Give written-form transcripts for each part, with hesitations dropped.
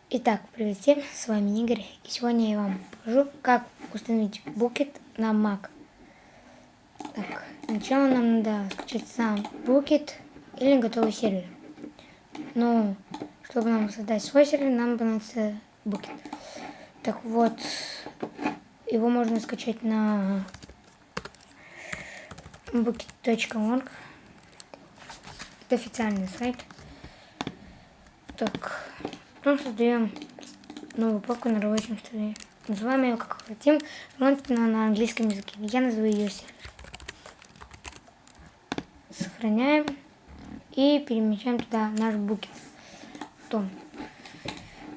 Итак, привет всем, с вами Игорь, и сегодня я вам покажу, как установить Booket на Mac. Так, сначала нам надо скачать сам Booket или готовый сервер. Но, чтобы нам создать свой сервер, нам понадобится Booket. Так вот, его можно скачать на booket.org. Это официальный сайт. Так, потом создаем новую папку на рабочем столе. Называем ее как хотим, желательно на английском языке. Я назову ее сервер. Сохраняем и перемещаем туда наш Booket. Потом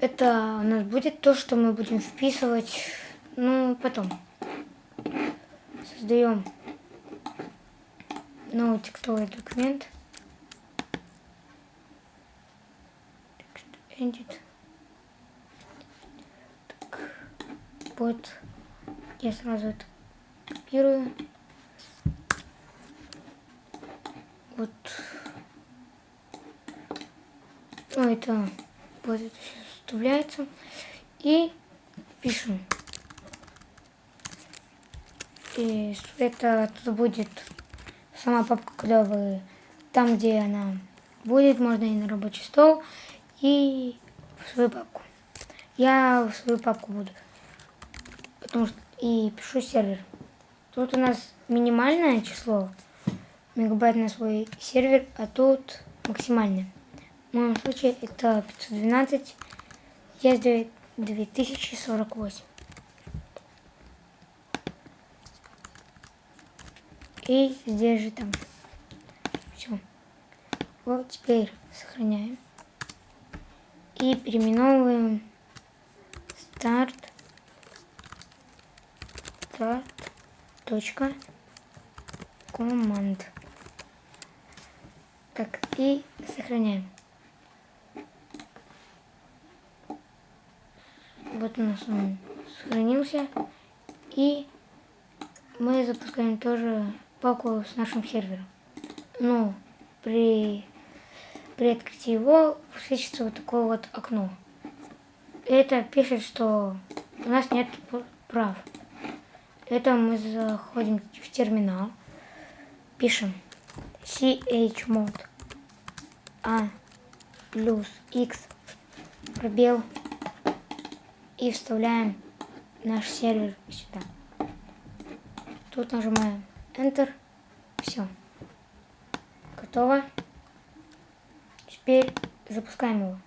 это у нас будет то, что мы будем вписывать. Потом создаем новый текстовый документ. Edit. Вот, я сразу это копирую. Вот. Это вот это все вставляется. И пишем. И это тут будет сама папка, когда вы там, где она будет, можно и на рабочий стол, и в свою папку. Я в свою папку буду. Потому что и пишу сервер. Тут у нас минимальное число мегабайт на свой сервер, а тут максимальное. В моем случае это 512, есть 2048. И здесь же там. Все. Вот теперь сохраняем. И переименовываем start. Command. Так, и сохраняем. Вот у нас он сохранился. И мы запускаем тоже папку с нашим сервером. Но при открытии его высвечивается вот такое вот окно. Это пишет, что у нас нет прав. Это мы заходим в терминал, пишем chmod +x пробел и вставляем наш сервер сюда. Тут нажимаем Enter. Все. Готово. Теперь запускаем его.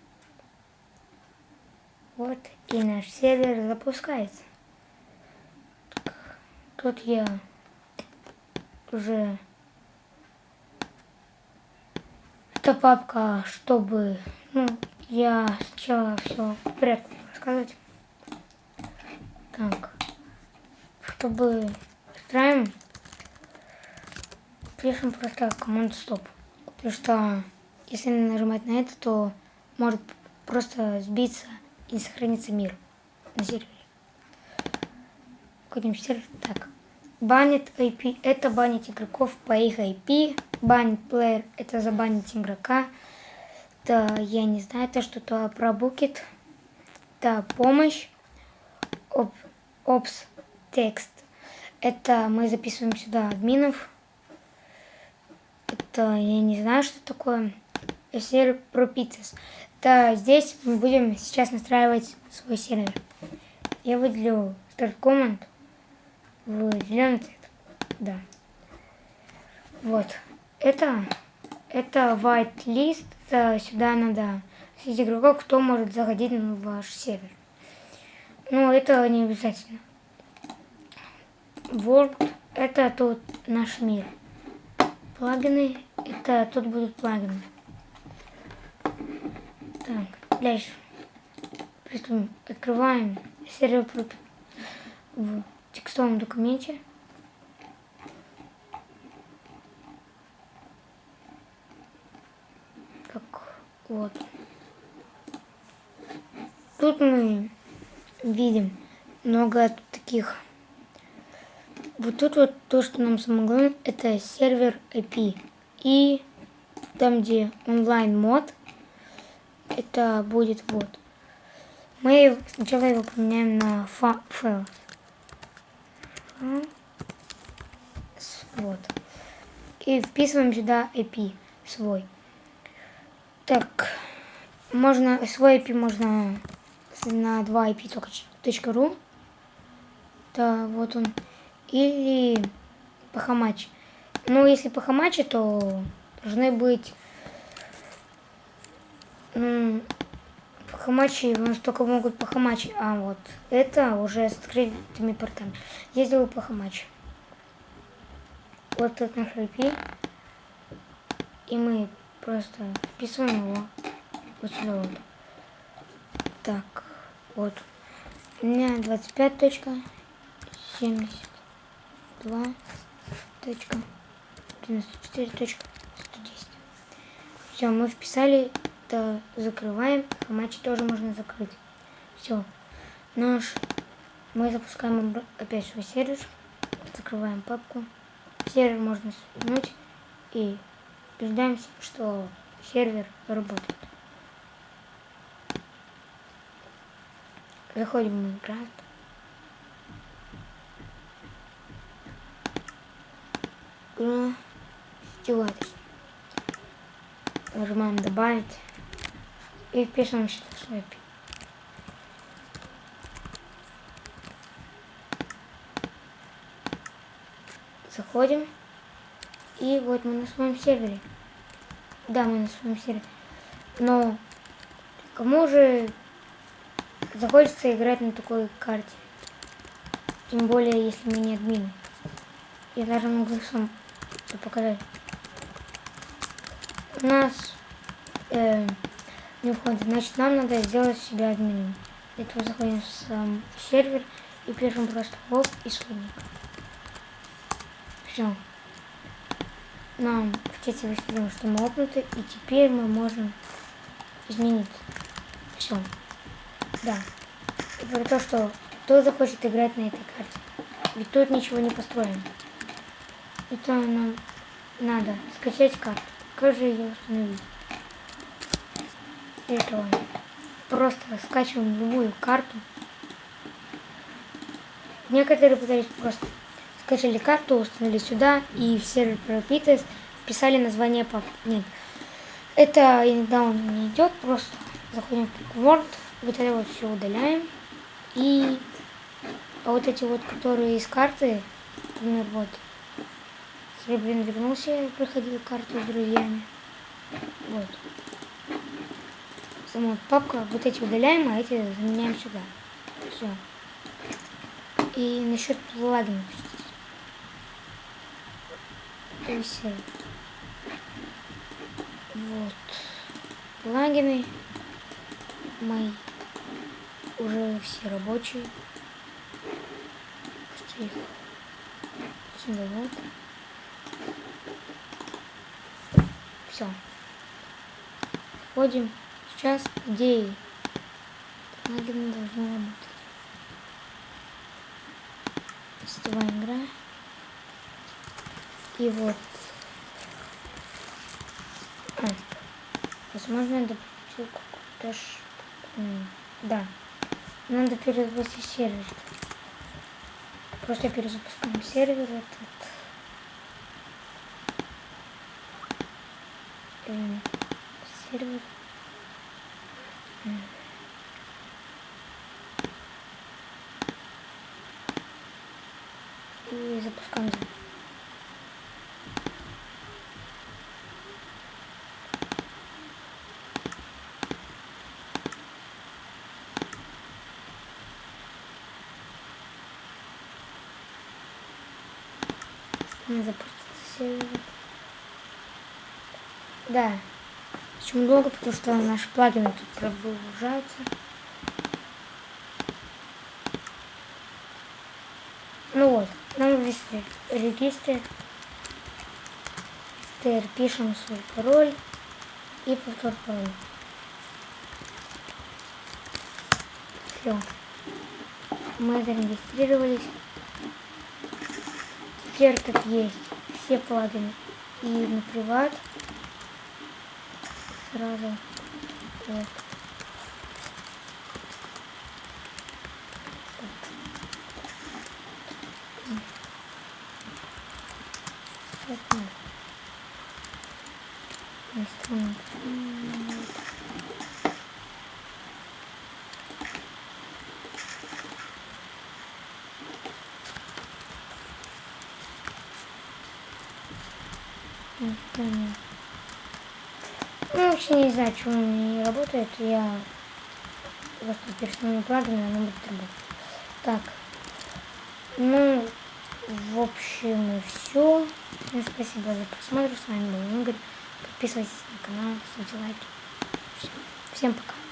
Вот и наш сервер запускается. Тут я уже... Эта папка, чтобы... я сначала все в порядке рассказать. Так. Чтобы устраиваем, пишем просто команду стоп. Потому что если нажимать на это, то может просто сбиться и сохранится мир на сервере. Входим в сервер. Так. Банит IP. Это банить игроков по их IP. Банит player. Это забанить игрока. Это, я не знаю, это что-то про Booket. Это помощь. Ops текст. Это мы записываем сюда админов. Это я не знаю, что такое. Сервер Propices. Это здесь мы будем сейчас настраивать свой сервер. Я выделю Start Command в зеленый цвет. Да. Вот. Это white list. Это сюда надо среди игроков, кто может заходить на ваш сервер. Но это не обязательно. World — это тут наш мир. Плагины — это тут будут плагины. Так, дальше. Приступим. Открываем сервер в текстовом документе. Так, вот. Тут мы видим много таких. Вот тут вот то, что нам самое главное, это сервер IP. И там, где онлайн мод, это будет вот. Мы сначала его поменяем на files. Вот. И вписываем сюда IP свой. Так, можно свой IP можно на 2IP только .ru. Да, вот он. Или по Хамачи. Ну, если по Хамачи, то должны быть... по Хамачи, у нас только могут по Хамачи. А вот это уже с открытыми портами. Я сделаю по Хамачи. Вот тут наш IP. И мы просто вписываем его вот сюда вот. Так, вот. У меня 25.72.94.110. Все, мы вписали, то закрываем. Хамачи тоже можно закрыть. Все. Мы запускаем опять свой сервер. Закрываем папку. Сервер можно свернуть и убеждаемся, что сервер работает. Заходим в Майнкрафт. Сетевой. Нажимаем добавить и впишем свой IP. Заходим. И вот мы на своем сервере. Да, мы на своем сервере. Но кому же захочется играть на такой карте? Тем более, если мы не админы. Я даже могу сам это показать. У нас не входит. Значит, нам надо сделать себя админом. Для этого заходим в сам сервер и пишем просто лог исходник. Все. Нам в чате высветило, что мы опнуты, и теперь мы можем изменить все. Да. И про то, что кто захочет играть на этой карте. Ведь тут ничего не построено. Это нам надо скачать карту. Как же ее установить? Это просто скачиваем любую карту. Некоторые пытались просто скачали карту, установили сюда и в сервер пропитываясь, вписали название папки. Нет. Это иногда он не идет, просто заходим в Word, вот это вот все удаляем. И вот эти вот, которые из карты, например, вот. Я, вернулся, я проходил карту с друзьями. Вот. Сама папка, вот эти удаляем, а эти заменяем сюда. Все. И насчет плагинов. Вот. Плагины мои уже все рабочие. Их сюда вот. Все. Входим. Сейчас, идеи. Плагины должны работать. Сетевая игра. И вот. Возможно, я допустил какую-то да. Надо перезапустить сервер. Просто перезапускаем сервер этот. Сервер. И запускаем. Запустится сервер. Да. Почему долго? Потому что наши плагины тут прогружаются. Ну вот, нам ввести регистр. Теперь пишем свой пароль и повтор пароля. Все. Мы зарегистрировались. Теперь как есть все плагины и на приват сразу вот. Инструмент. Инструмент. Ну, вообще не знаю, почему он не работает. Я просто перестану плагин, оно будет работать. Так. Ну, в общем, и все. Всем спасибо за просмотр. С вами был Игорь. Подписывайтесь на канал, ставьте лайки. Всё. Всем пока.